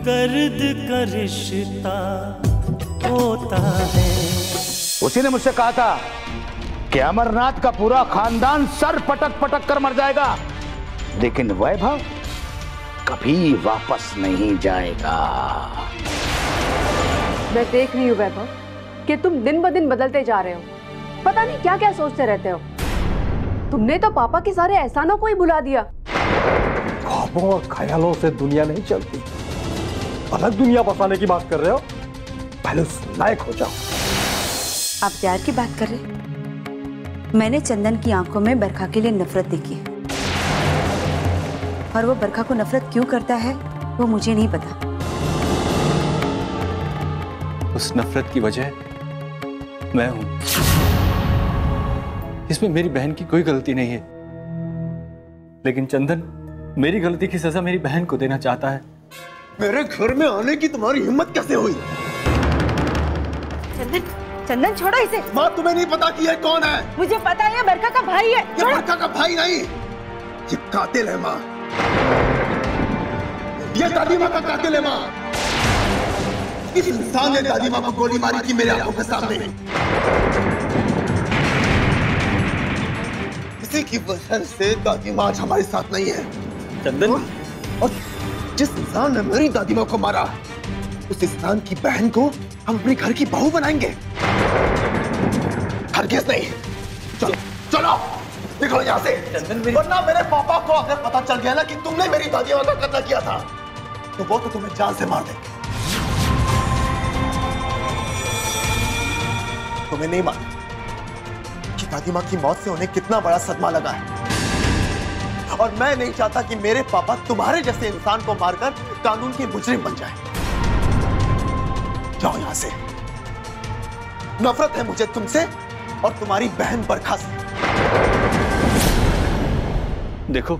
दर्द का रिश्ता होता है। उसी ने मुझसे कहा था कि अमरनाथ का पूरा खानदान सर पटक पटक कर मर जाएगा, लेकिन वैभव कभी वापस नहीं जाएगा। मैं देख रही हूँ वैभव कि तुम दिन ब दिन बदलते जा रहे हो। पता नहीं क्या क्या सोचते रहते हो। तुमने तो पापा के सारे एहसानों को ही भुला दिया। ख्वाबों और ख्यालों से दुनिया नहीं चलती। अलग दुनिया बसाने की बात कर रहे हो, पहले उस लायक हो जाओ। आप प्यार की बात कर रहे? मैंने चंदन की आंखों में बरखा के लिए नफरत देखी है, और वो बरखा को नफरत क्यों करता है वो मुझे नहीं पता। उस नफरत की वजह मैं हूं। इसमें मेरी बहन की कोई गलती नहीं है, लेकिन चंदन मेरी गलती की सजा मेरी बहन को देना चाहता है। मेरे घर में आने की तुम्हारी हिम्मत कैसे हुई? चंदन, चंदन छोड़ो इसे। माँ, तुम्हें नहीं पता कि ये कौन है? मुझे पता है, ये बरखा का भाई है। ये बरखा का भाई नहीं, ये कातिल है माँ। ये दादी माँ का कातिल है माँ। इस इंसान ने दादी माँ को गोली मारी थी मेरे आंखों के सामने। इसी की वजह से दादी माँ आज हमारे साथ नहीं है। चंदन, और जिस इंसान ने मेरी दादी माँ को मारा, उस इंसान की बहन को हम अपने घर की बहू बनाएंगे। हरगिज़ नहीं। चलो चलो निकलो यहाँ से। वरना मेरे पापा को अगर पता चल गया ना कि तुमने मेरी दादी माँ का कत्ल किया था, तो वो तो तुम्हें जान से मार देंगे। तुम्हें नहीं मालूम कि दादी माँ की मौत से उन्हें कितना बड़ा सदमा लगा है, और मैं नहीं चाहता कि मेरे पापा तुम्हारे जैसे इंसान को मारकर कानून के मुजरिम बन जाए। जाओ यहां से। नफरत है मुझे तुमसे और तुम्हारी बहन बरखा से। देखो,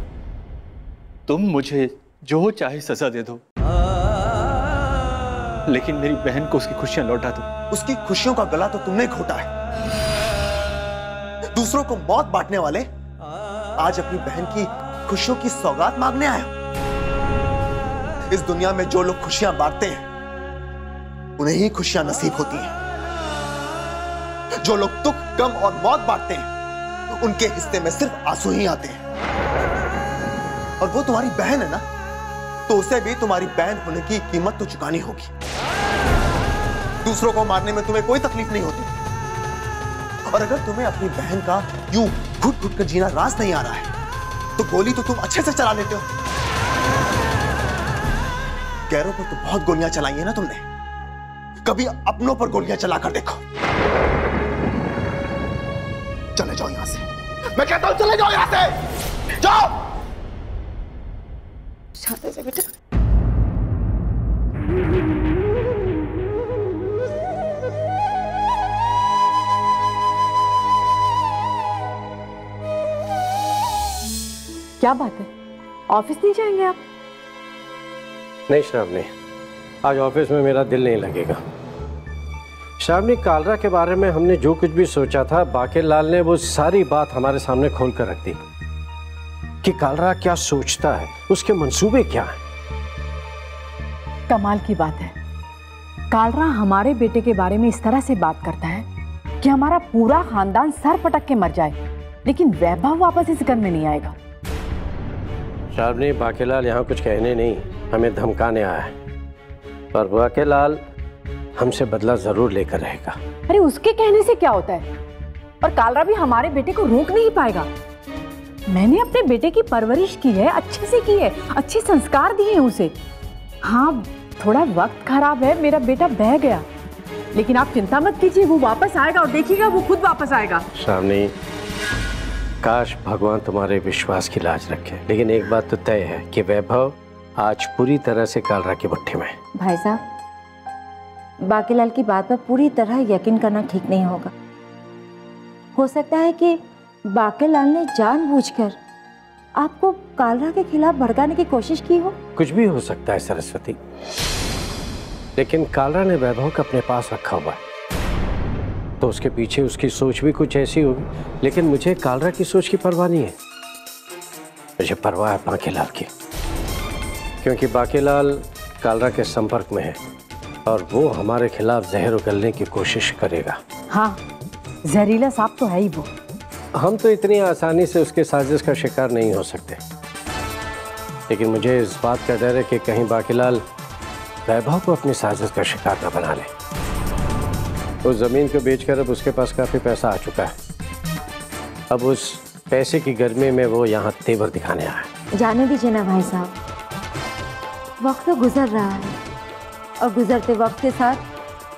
तुम मुझे जो चाहे सजा दे दो, लेकिन मेरी बहन को उसकी खुशियां लौटा दो। उसकी खुशियों का गला तो तुमने घोटा है। दूसरों को मौत बांटने वाले आज अपनी बहन की खुशियों की सौगात मांगने आए हो। इस दुनिया में जो लोग खुशियां बांटते हैं उन्हें ही खुशियां नसीब होती हैं। जो लोग दुख, गम और मौत बांटते हैं उनके हिस्से में सिर्फ आंसू ही आते हैं। और वो तुम्हारी बहन है ना, तो उसे भी तुम्हारी बहन होने की कीमत तो चुकानी होगी। दूसरों को मारने में तुम्हें कोई तकलीफ नहीं होती, और अगर तुम्हें अपनी बहन का यूं घुट घुट कर जीना रास नहीं आ रहा है, तो गोली तो तुम अच्छे से चला लेते हो। गैरों पर तो बहुत गोलियां चलाई है ना तुमने, कभी अपनों पर गोलियां चलाकर देखो। चले जाओ यहां से, मैं कहता हूं चले जाओ यहां से, जाओ। शांति से बेटा। क्या बात है, ऑफिस नहीं जाएंगे आप? नहीं श्रावणी, आज ऑफिस में मेरा दिल नहीं लगेगा। श्रावणी, कालरा के बारे में हमने जो कुछ भी सोचा था, बाकेलाल ने वो सारी बात हमारे सामने खोल कर रख दी कि कालरा क्या सोचता है, उसके मंसूबे क्या हैं। कमाल की बात है, कालरा हमारे बेटे के बारे में इस तरह से बात करता है कि हमारा पूरा खानदान सर पटक के मर जाए, लेकिन वैभव वापस इस घर में नहीं आएगा। श्रावणी, बाकेलाल यहाँ कुछ कहने नहीं, हमें धमकाने आया है, पर बाकेलाल हमसे बदला जरूर लेकर रहेगा। अरे उसके कहने से क्या होता है, और कालरा भी हमारे बेटे को रोक नहीं पाएगा। मैंने अपने बेटे की परवरिश की है, अच्छे से की है, अच्छे संस्कार दिए हैं उसे। हाँ, थोड़ा वक्त खराब है, मेरा बेटा बह गया, लेकिन आप चिंता मत कीजिए, वो वापस आएगा, और देखिएगा वो खुद वापस आएगा। श्रावणी, काश भगवान तुम्हारे विश्वास की लाज रखे, लेकिन एक बात तो तय है कि वैभव आज पूरी तरह से कालरा की मुट्ठी में। भाई साहब, बाकेलाल की बात पर पूरी तरह यकीन करना ठीक नहीं होगा। हो सकता है कि बाकेलाल ने जानबूझकर आपको कालरा के खिलाफ भड़काने की कोशिश की हो। कुछ भी हो सकता है सरस्वती, लेकिन कालरा ने वैभव को अपने पास रखा हुआ है, तो उसके पीछे उसकी सोच भी कुछ ऐसी होगी। लेकिन मुझे कालरा की सोच की परवाह नहीं है, मुझे परवाह है बाकेलाल की, क्योंकि बाकेलाल कालरा के संपर्क में है और वो हमारे खिलाफ जहर उगलने की कोशिश करेगा। हाँ, जहरीला सांप तो है ही वो। हम तो इतनी आसानी से उसके साजिश का शिकार नहीं हो सकते, लेकिन मुझे इस बात का डर है कि कहीं बाकीलाल वैभव को अपनी साजिश का शिकार न बना ले। उस जमीन को बेचकर अब उसके पास काफी पैसा आ चुका है। अब उस पैसे की गर्मी में वो यहाँ तेवर दिखाने आया है। जाने दीजिए ना भाई साहब, वक्त तो गुजर रहा है और गुजरते वक्त के साथ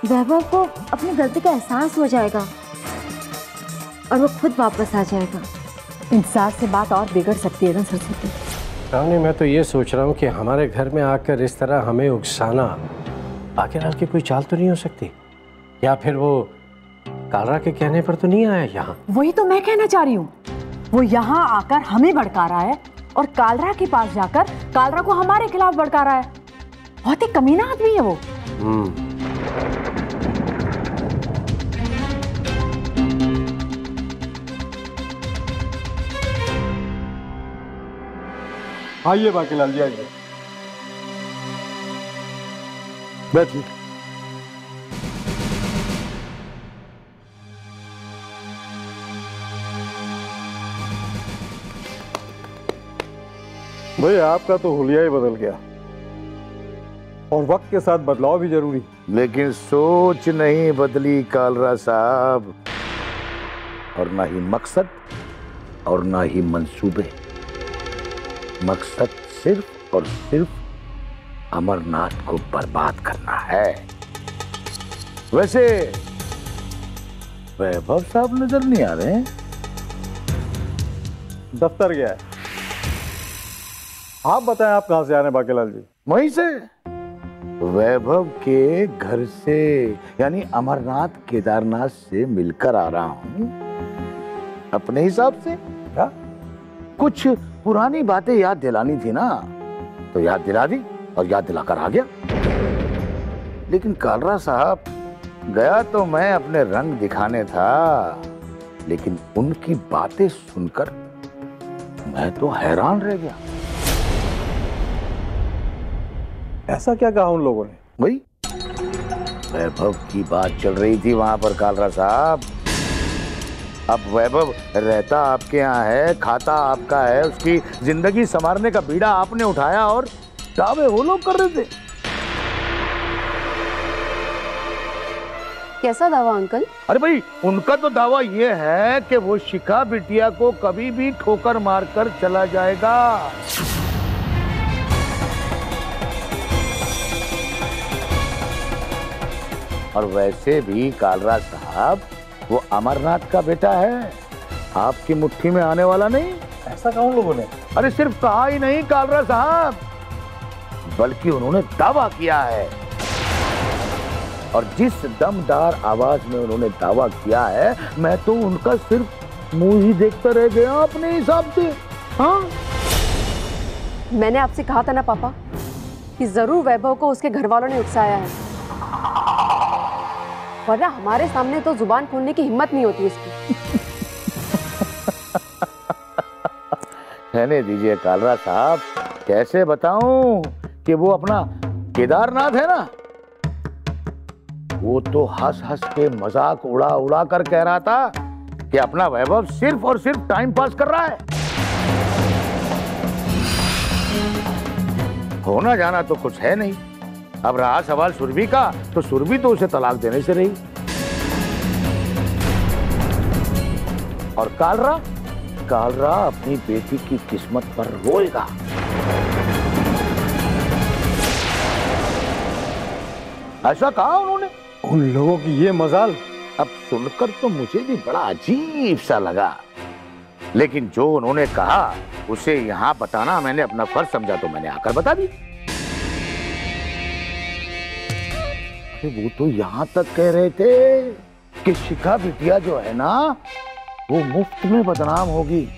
वैभव को अपनी गलती का एहसास हो जाएगा और वो खुद वापस आ जाएगा। इंतजार से बात और बिगड़ सकती है ना सरस्वती। रानी, मैं तो ये सोच रहा हूँ कि हमारे घर में आकर इस तरह हमें उकसाना बाकीलाल की कोई चाल तो नहीं हो सकती, या फिर वो कालरा के कहने पर तो नहीं आया यहाँ? वही तो मैं कहना चाह रही हूँ। वो यहाँ आकर हमें भड़का रहा है और कालरा के पास जाकर कालरा को हमारे खिलाफ भड़का रहा है। बहुत ही कमीना आदमी है वो। आइए बाकीलाल जी, आइए बैठिए। भाई आपका तो हुलिया ही बदल गया और वक्त के साथ बदलाव भी जरूरी। लेकिन सोच नहीं बदली कालरा साहब, और ना ही मकसद और ना ही मंसूबे। मकसद सिर्फ और सिर्फ अमरनाथ को बर्बाद करना है। वैसे वैभव साहब नजर नहीं आ रहे हैं। दफ्तर गया है। आप बताएं, आप कहां से आ रहे हैं बाकीलाल जी? वहीं से, वैभव के घर से, यानी अमरनाथ केदारनाथ से मिलकर आ रहा हूं अपने हिसाब से। क्या कुछ पुरानी बातें याद दिलानी थी ना, तो याद दिला दी और याद दिलाकर आ गया। लेकिन कालरा साहब, गया तो मैं अपने रंग दिखाने था, लेकिन उनकी बातें सुनकर मैं तो हैरान रह गया। ऐसा क्या कहा उन लोगों ने? भाई, वैभव की बात चल रही थी वहां पर कालरा साहब। अब वैभव रहता आपके यहाँ है, खाता आपका है, उसकी जिंदगी संवारने का बीड़ा आपने उठाया और दावे वो लोग कर रहे थे। कैसा दावा अंकल? अरे भाई, उनका तो दावा ये है कि वो शिखा बिटिया को कभी भी ठोकर मारकर चला जाएगा। और वैसे भी कालरा साहब, वो अमरनाथ का बेटा है, आपकी मुट्ठी में आने वाला नहीं। ऐसा कहा उन लोगों ने? अरे सिर्फ कहा ही नहीं कालरा साहब, बल्कि उन्होंने दावा किया है। और जिस दमदार आवाज में उन्होंने दावा किया है, मैं तो उनका सिर्फ मुंह ही देखता रह गया अपने हिसाब से। हाँ, मैंने आपसे कहा था ना पापा कि जरूर वैभव को उसके घर वालों ने उकसाया है, वरना हमारे सामने तो जुबान खोलने की हिम्मत नहीं होती उसकी। कहने दीजिए कालरा साहब, कैसे बताऊं कि वो अपना केदारनाथ है ना, वो तो हंस हंस के मजाक उड़ा उड़ा कर कह रहा था कि अपना वैभव सिर्फ और सिर्फ टाइम पास कर रहा है। होना जाना तो कुछ है नहीं। अब रहा सवाल सुरभि का, तो सुरभि तो उसे तलाक देने से रही। और कालरा अपनी बेटी की किस्मत पर रोएगा। ऐसा कहा उन्होंने। उन लोगों की ये मजाल। अब सुनकर तो मुझे भी बड़ा अजीब सा लगा, लेकिन जो उन्होंने कहा उसे यहाँ बताना मैंने अपना फर्ज समझा, तो मैंने आकर बता दी। वो तो यहाँ तक कह रहे थे कि शिखा बिटिया जो है ना, वो मुफ्त में बदनाम होगी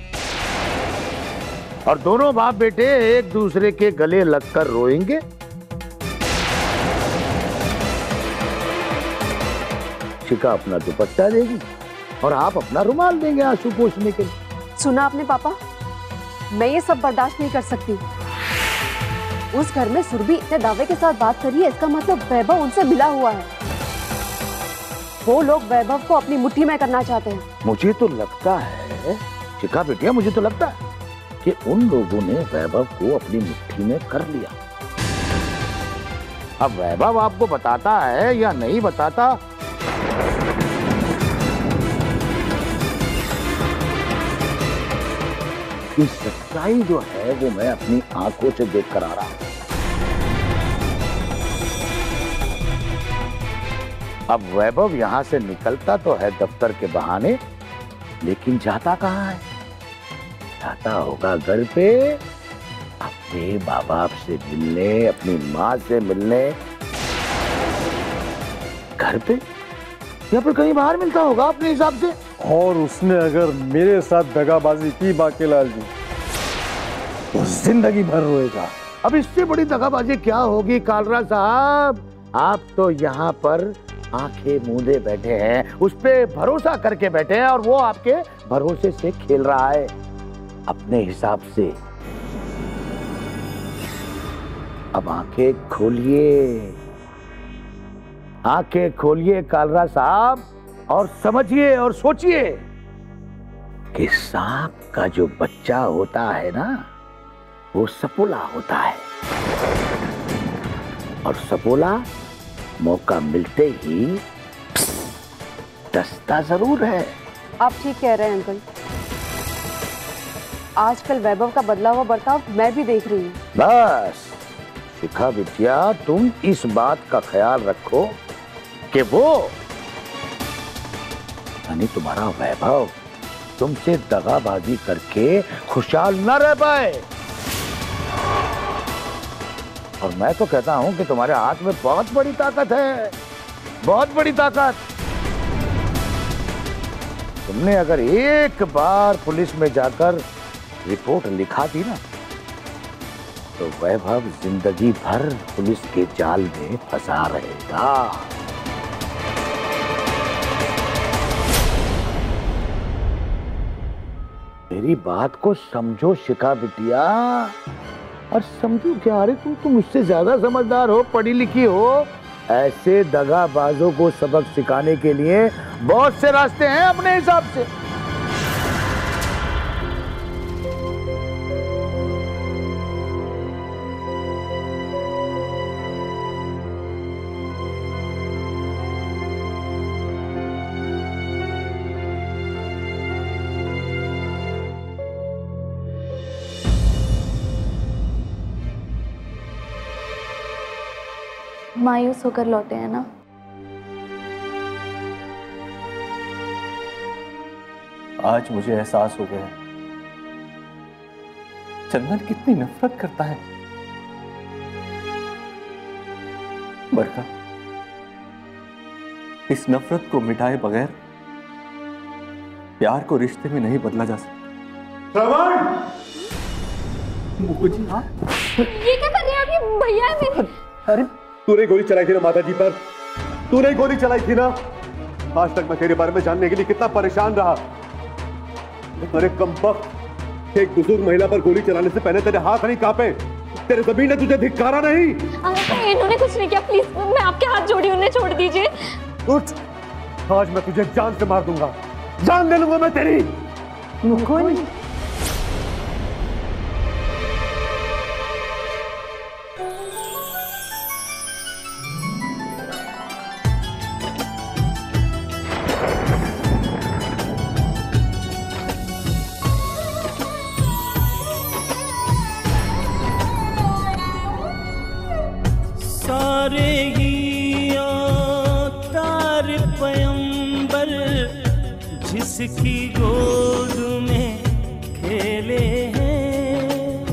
और दोनों बाप बेटे एक दूसरे के गले लगकर रोएंगे। शिखा अपना दुपट्टा देगी और आप अपना रुमाल देंगे आंसू पोंछने के लिए। सुना आपने पापा, मैं ये सब बर्दाश्त नहीं कर सकती। उस घर में सुरभि इतने दावे के साथ बात करी है, इसका मतलब वैभव उनसे मिला हुआ है। वो लोग वैभव को अपनी मुट्ठी में करना चाहते हैं। मुझे तो लगता है शिखा बिटिया, मुझे तो लगता है कि उन लोगों ने वैभव को अपनी मुट्ठी में कर लिया। अब वैभव आपको बताता है या नहीं बताता, इस सच्चाई जो है वो मैं अपनी आंखों से देख कर आ रहा हूं। अब वैभव यहां से निकलता तो है दफ्तर के बहाने, लेकिन जाता कहां है? जाता होगा घर पे, अपने माँ बाप से मिलने, अपनी माँ से मिलने। घर पे या फिर कहीं बाहर मिलता होगा अपने हिसाब से। और उसने अगर मेरे साथ दगाबाजी की बाकेलाल जी तो जिंदगी भर रोएगा। अब इससे बड़ी दगाबाजी क्या होगी कालरा साहब? आप तो यहाँ पर आंखें मूंदे बैठे हैं, उस पे भरोसा करके बैठे हैं और वो आपके भरोसे से खेल रहा है अपने हिसाब से। अब आंखें खोलिए, आंखें खोलिए कालरा साहब, और समझिए और सोचिए कि सांप का जो बच्चा होता है ना, वो सपोला होता है, और सपोला मौका मिलते ही डसता जरूर है। आप ठीक कह रहे हैं अंकल। आजकल वैभव का बदला हुआ बर्ताव मैं भी देख रही हूँ। बस शिखा बिटिया, तुम इस बात का ख्याल रखो कि वो यानी तुम्हारा वैभव तुमसे दगाबाजी करके खुशहाल न रह पाए। और मैं तो कहता हूं कि तुम्हारे हाथ में बहुत बड़ी ताकत है, बहुत बड़ी ताकत। तुमने अगर एक बार पुलिस में जाकर रिपोर्ट लिखा दी ना, तो वैभव जिंदगी भर पुलिस के जाल में फंसा रहेगा। मेरी बात को समझो शिखा बिटिया। और समझो क्या, अरे तुम मुझसे ज्यादा समझदार हो, पढ़ी लिखी हो। ऐसे दगाबाजों को सबक सिखाने के लिए बहुत से रास्ते हैं अपने हिसाब से। मायूस होकर लौटे हैं ना? आज मुझे एहसास हो गया चंदन कितनी नफरत करता है। बरका, इस नफरत को मिटाए बगैर प्यार को रिश्ते में नहीं बदला जा सकता। श्रवण! मुकुजी, हाँ? ये क्या कर रहे हैं आप? ये भैया है मेरे। अरे तूने गोली चलाई थी ना माता जी पर, तूने गोली चलाई थी ना। आज तक मैं तेरे बारे में जानने के लिए कितना परेशान रहा। अरे कमबख्त, एक बुजुर्ग महिला पर गोली चलाने से पहले तेरे हाथ नहीं कांपे? तेरे ज़मीन ने तुझे धिक्कारा नहीं? इन्होंने कुछ नहीं किया, प्लीज मैं आपके हाथ जोड़ी, उन्हें छोड़ दीजिए। उठ, आज मैं तुझे जान से मार दूंगा, जान ले लूंगा मैं तेरी। मुकुंद, सारे ही तार पयंबर जिसकी गोद में खेले हैं,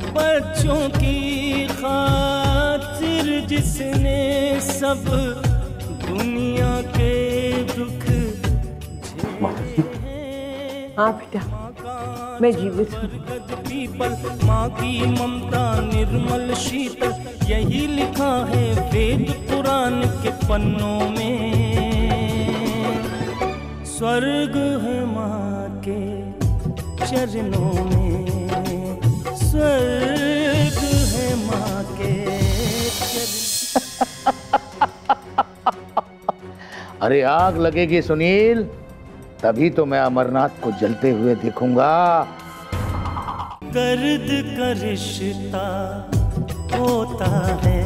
बच्चों की खातिर जिसने सब दुनिया के दुख झेले। हाँ बेटा, मैं जीवित हूँ। पीपल माँ की ममता निर्मल शीतल, यही लिखा है वेद पुराण के पन्नों में। स्वर्ग है माँ के चरणों में, स्वर्ग है अरे आग लगेगी सुनील, तभी तो मैं अमरनाथ को जलते हुए देखूंगा। दर्द का रिश्ता होता है,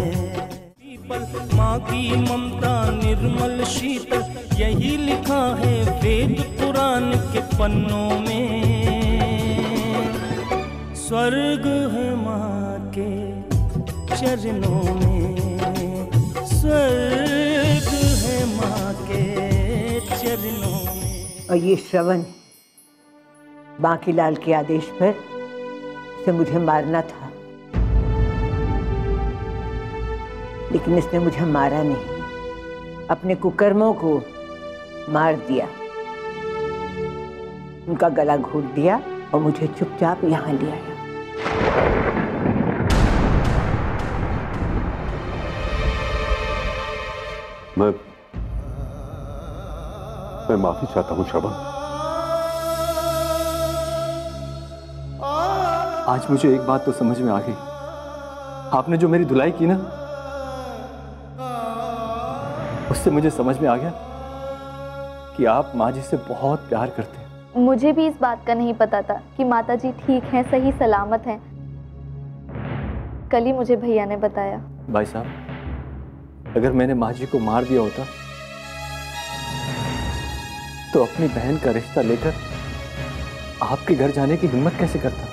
माँ की ममता निर्मल शीतल, यही लिखा है वेद पुराण के पन्नों में। स्वर्ग है माँ के चरणों में, स्वर्ग है माँ के चरणों में। और ये श्रवण बांकीलाल के आदेश पर से मुझे मारना था, लेकिन इसने मुझे मारा नहीं, अपने कुकर्मों को मार दिया, उनका गला घोट दिया और मुझे चुपचाप यहाँ ले आया। मैं माफी चाहता हूँ श्रवण। आज मुझे एक बात तो समझ में आ गई, आपने जो मेरी धुलाई की ना, उससे मुझे समझ में आ गया कि आप माँ जी से बहुत प्यार करते हैं। मुझे भी इस बात का नहीं पता था कि माता जी ठीक हैं, सही सलामत हैं। कल ही मुझे भैया ने बताया। भाई साहब, अगर मैंने माँ जी को मार दिया होता तो अपनी बहन का रिश्ता लेकर आपके घर जाने की हिम्मत कैसे करता?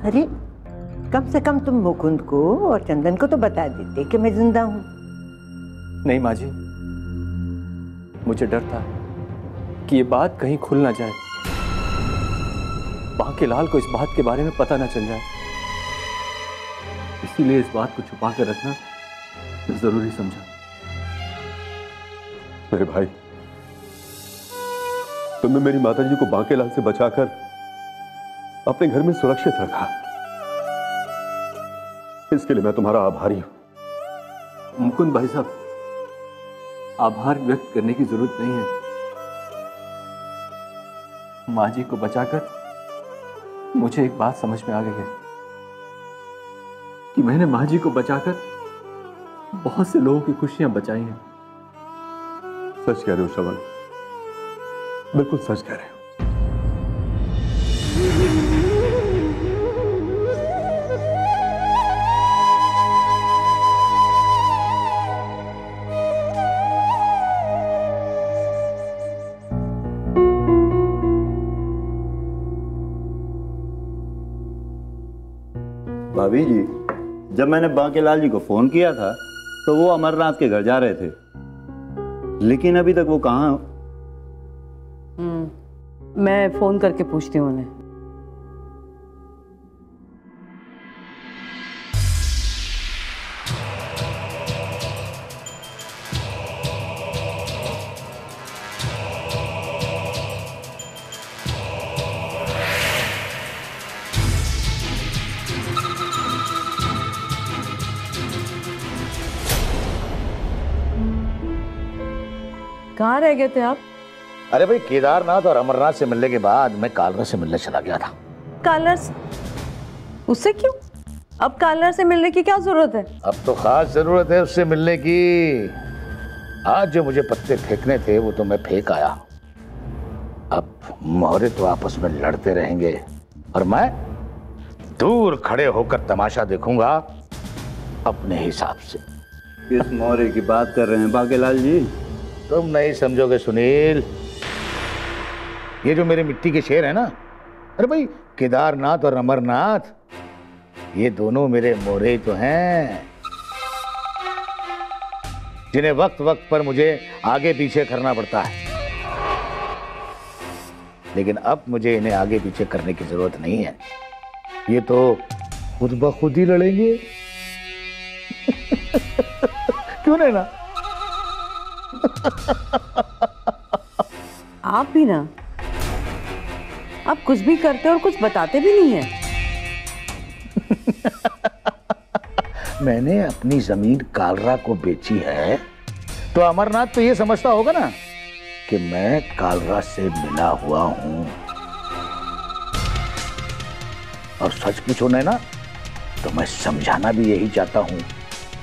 अरे कम से कम तुम मुकुंद को और चंदन को तो बता देते कि मैं जिंदा हूं। नहीं माँ जी, मुझे डर था कि ये बात कहीं खुल ना जाए, बांकीलाल को इस बात के बारे में पता ना चल जाए, इसीलिए इस बात को छुपा कर रखना जरूरी समझा। मेरे भाई, तुमने मेरी माताजी को बांकीलाल से बचाकर अपने घर में सुरक्षित रखा, इसके लिए मैं तुम्हारा आभारी हूं। मुकुंद भाई साहब, आभार व्यक्त करने की जरूरत नहीं है। माँ जी को बचाकर मुझे एक बात समझ में आ गई है कि मैंने माँ जी को बचाकर बहुत से लोगों की खुशियां बचाई हैं। सच कह रहे हो श्रवण, बिल्कुल सच कह रहे हो। भाभी जी, जब मैंने बांकीलाल जी को फोन किया था तो वो अमरनाथ के घर जा रहे थे, लेकिन अभी तक वो कहाँ? मैं फोन करके पूछती हूँ उन्हें। कहाँ रह गए थे आप? अरे भाई, केदारनाथ और अमरनाथ से मिलने के बाद मैं कालरा से मिलने चला गया था। कालर से? उससे क्यों? अब कालर से मिलने की क्या जरूरत है? अब तो खास जरूरत है उससे मिलने की। आज जो मुझे पत्ते फेंकने थे वो तो मैं फेंक आया। अब मोहरे तो आपस में लड़ते रहेंगे और मैं दूर खड़े होकर तमाशा देखूंगा अपने हिसाब से। किस मोहरे की बात कर रहे हैं बांकीलाल जी? तुम नहीं समझोगे सुनील। ये जो मेरे मिट्टी के शेर है ना, अरे भाई, केदारनाथ और अमरनाथ, ये दोनों मेरे मोहरे तो हैं जिन्हें वक्त वक्त पर मुझे आगे पीछे करना पड़ता है। लेकिन अब मुझे इन्हें आगे पीछे करने की जरूरत नहीं है, ये तो खुद ब खुद ही लड़ेंगे। क्यों नहीं ना? आप भी ना, आप कुछ भी करते और कुछ बताते भी नहीं है। मैंने अपनी जमीन कालरा को बेची है तो अमरनाथ तो ये समझता होगा ना कि मैं कालरा से मिला हुआ हूं। और सच पूछो ना तो मैं समझाना भी यही चाहता हूं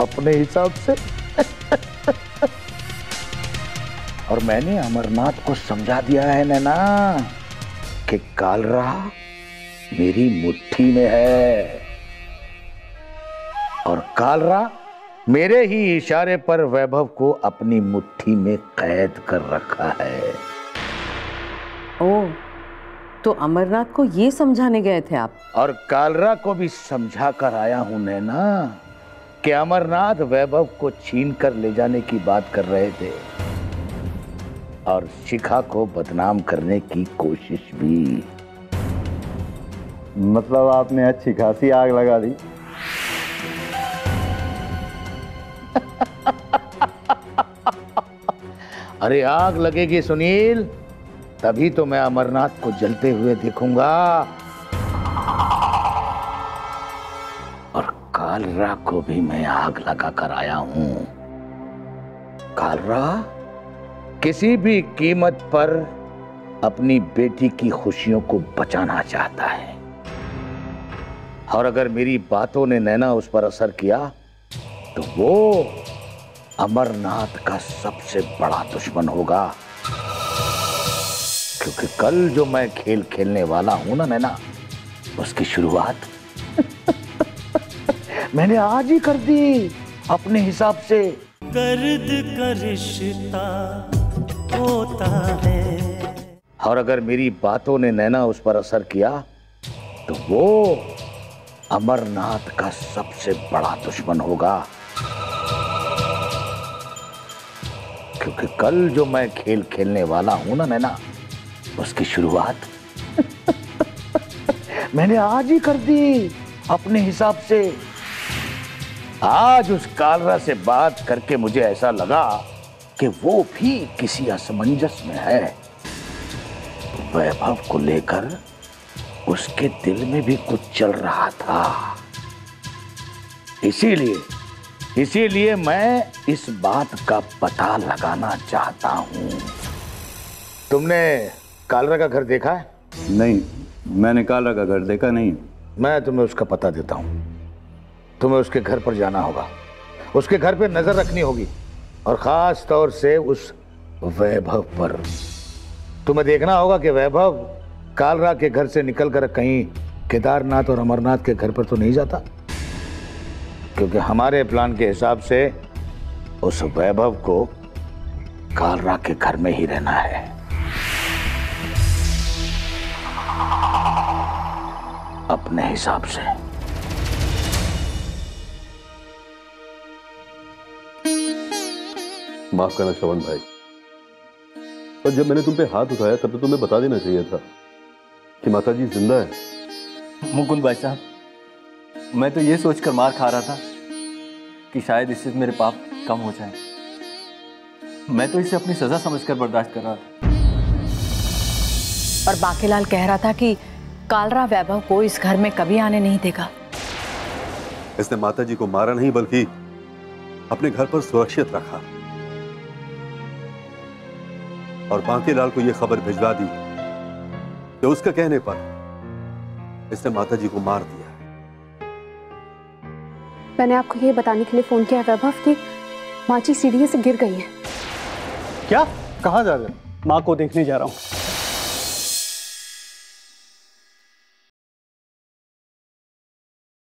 अपने हिसाब से। और मैंने अमरनाथ को समझा दिया है नैना कि कालरा मेरी मुट्ठी में है और कालरा मेरे ही इशारे पर वैभव को अपनी मुट्ठी में कैद कर रखा है। ओह, तो अमरनाथ को ये समझाने गए थे आप? और कालरा को भी समझा कर आया हूं नैना कि अमरनाथ वैभव को छीन कर ले जाने की बात कर रहे थे और शिखा को बदनाम करने की कोशिश भी। मतलब आपने अच्छी खासी आग लगा दी। अरे आग लगेगी सुनील, तभी तो मैं अमरनाथ को जलते हुए देखूंगा। और कालरा को भी मैं आग लगा कर आया हूं। कालरा किसी भी कीमत पर अपनी बेटी की खुशियों को बचाना चाहता है और अगर मेरी बातों ने नैना उस पर असर किया तो वो अमरनाथ का सबसे बड़ा दुश्मन होगा। क्योंकि कल जो मैं खेल खेलने वाला हूं ना नैना, उसकी शुरुआत मैंने आज ही कर दी अपने हिसाब से। दर्द का रिश्ता होता है। और अगर मेरी बातों ने नैना उस पर असर किया तो वो अमरनाथ का सबसे बड़ा दुश्मन होगा। क्योंकि कल जो मैं खेल खेलने वाला हूं ना नैना, उसकी शुरुआत मैंने आज ही कर दी अपने हिसाब से। आज उस कालरा से बात करके मुझे ऐसा लगा कि वो भी किसी असमंजस में है। वैभव को लेकर उसके दिल में भी कुछ चल रहा था। इसीलिए मैं इस बात का पता लगाना चाहता हूं। तुमने कालरा का घर देखा है? नहीं, मैंने कालरा का घर देखा नहीं। मैं तुम्हें उसका पता देता हूं। तुम्हें उसके घर पर जाना होगा, उसके घर पे नजर रखनी होगी और खास तौर से उस वैभव पर। तुम्हें देखना होगा कि वैभव कालरा के घर से निकलकर कहीं केदारनाथ और अमरनाथ के घर पर तो नहीं जाता, क्योंकि हमारे प्लान के हिसाब से उस वैभव को कालरा के घर में ही रहना है। अपने हिसाब से। माफ करना श्रवण भाई, पर जब मैंने तुम पे हाथ उठाया तब तो तुम्हें बता देना चाहिए था कि माताजी जिंदा है। मुकुंद भाई साहब, मैं तो ये सोचकर मार खा रहा था कि शायद इससे मेरे पाप कम हो जाए। मैं तो इसे अपनी सजा समझकर बर्दाश्त कर रहा था। और बाकेलाल कह रहा था कि कालरा वैभव को इस घर में कभी आने नहीं देगा। इसने माताजी को मारा नहीं बल्कि अपने घर पर सुरक्षित रखा और बांकेलाल को यह खबर भिजवा दी कि उसके कहने पर इसने माताजी को मार दिया। मैंने आपको ये बताने के लिए फोन किया वैभव कि माँ जी सीढ़ी से गिर गई है। क्या? कहाँ जा रहे हो? माँ को देखने जा रहा हूँ।